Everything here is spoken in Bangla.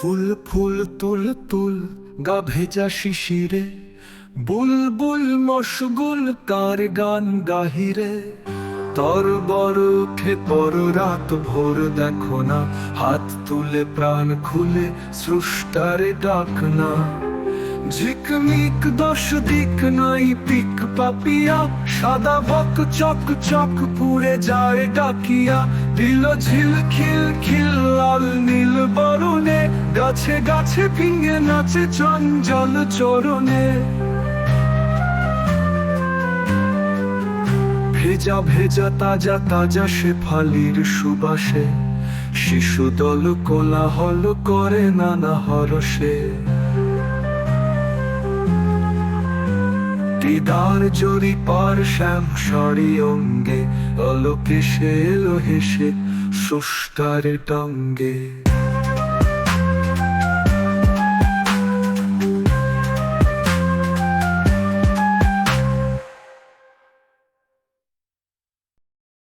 ফুল ফুল তুল তুল গা ভেজা শিশিরে, বুলবুল মশগুল কার গান গাহিরে। তর বর উঠে পর রাত ভোর দেখো না, হাত তুলে প্রাণ খুলে স্রষ্টারে ডাক না। ঝিকমিক দশ দিক নাই পিক পাপিয়া, সাদা বক চক চক পুড়ে যায় ডাকিয়া। দিল ঝিল খিল খিল লাল নীল বরণে, গাছে গাছে ভিঙে নাচে চঞ্চল চরণে। ভেজা ভেজা তাজা তাজা শেফালির সুবাসে, শিশু দল কোলাহল করে নানা হরষে। দিদার জরি পার শ্যাম সরি অঙ্গে, অলোকে সে এলো হেসে স্রষ্টার টঙ্গে।